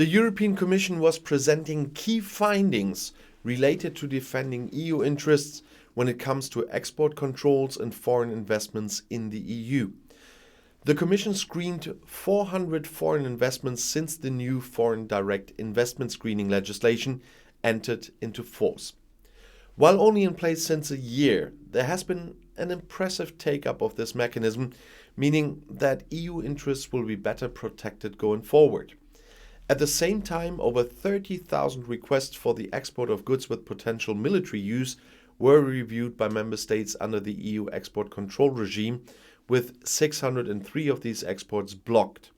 The European Commission was presenting key findings related to defending EU interests when it comes to export controls and foreign investments in the EU. The Commission screened 400 foreign investments since the new foreign direct investment screening legislation entered into force. While only in place since a year, there has been an impressive take-up of this mechanism, meaning that EU interests will be better protected going forward. At the same time, over 30,000 requests for the export of goods with potential military use were reviewed by member states under the EU export control regime, with 603 of these exports blocked.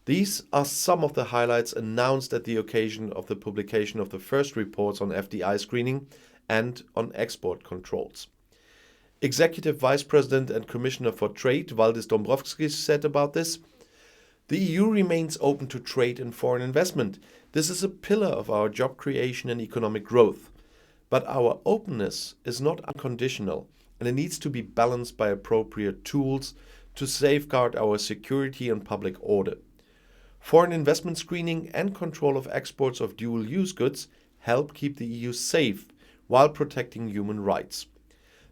These are some of the highlights announced at the occasion of the publication of the first reports on FDI screening and on export controls. Executive Vice President and Commissioner for Trade Valdis Dombrovskis said about this, "The EU remains open to trade and foreign investment. This is a pillar of our job creation and economic growth. But our openness is not unconditional, and it needs to be balanced by appropriate tools to safeguard our security and public order. Foreign investment screening and control of exports of dual-use goods help keep the EU safe while protecting human rights.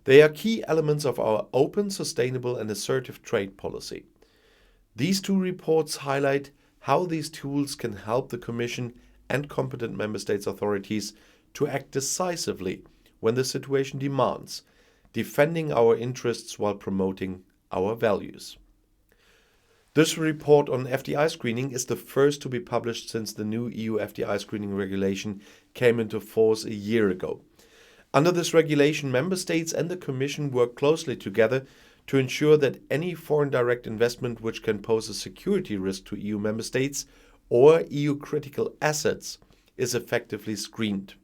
They are key elements of our open, sustainable and assertive trade policy." These two reports highlight how these tools can help the Commission and competent Member States authorities to act decisively when the situation demands, defending our interests while promoting our values. This report on FDI screening is the first to be published since the new EU FDI screening regulation came into force a year ago. Under this regulation, Member States and the Commission work closely together to ensure that any foreign direct investment which can pose a security risk to EU Member States or EU critical assets is effectively screened.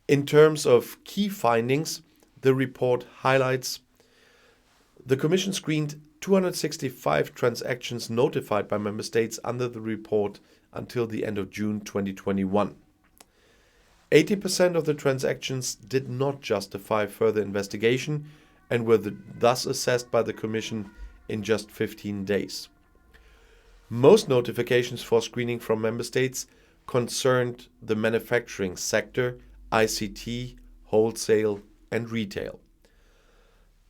In terms of key findings, the report highlights the Commission screened 265 transactions notified by Member States under the report until the end of June 2021. 80% of the transactions did not justify further investigation and were thus assessed by the Commission in just 15 days. Most notifications for screening from Member States concerned the manufacturing sector, ICT, wholesale and retail.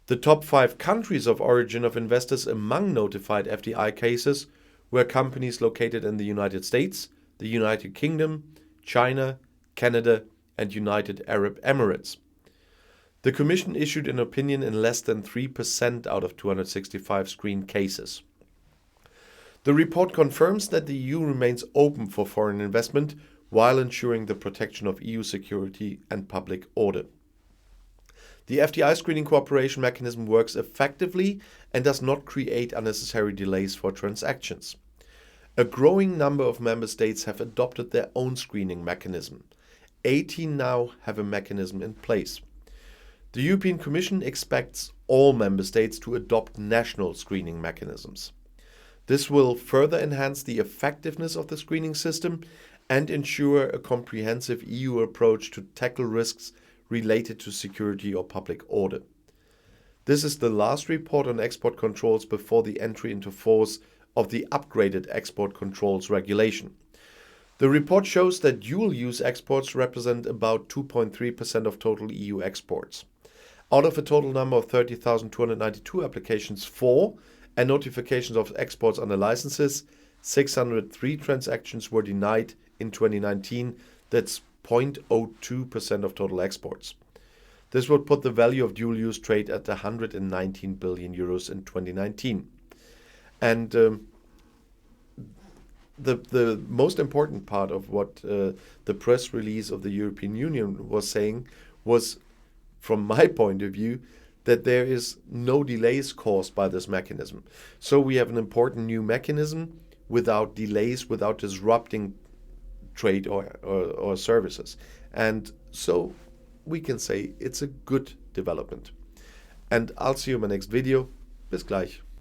The top 5 countries of origin of investors among notified FDI cases were companies located in the United States, the United Kingdom, China, Canada and United Arab Emirates. The Commission issued an opinion in less than 3% out of 265 screened cases. The report confirms that the EU remains open for foreign investment while ensuring the protection of EU security and public order. The FDI screening cooperation mechanism works effectively and does not create unnecessary delays for transactions. A growing number of member states have adopted their own screening mechanism. 18 now have a mechanism in place. The European Commission expects all member states to adopt national screening mechanisms. This will further enhance the effectiveness of the screening system and ensure a comprehensive EU approach to tackle risks related to security or public order. This is the last report on export controls before the entry into force of the upgraded export controls regulation. The report shows that dual-use exports represent about 2.3% of total EU exports. Out of a total number of 30,292 applications for and notifications of exports under licenses, 603 transactions were denied in 2019. That's 0.02% of total exports. This would put the value of dual-use trade at 119 billion euros in 2019. And the most important part of what the press release of the European Union was saying was, from my point of view, that there is no delays caused by this mechanism. So we have an important new mechanism without delays, without disrupting trade or services. And so we can say it's a good development. And I'll see you in my next video. Bis gleich.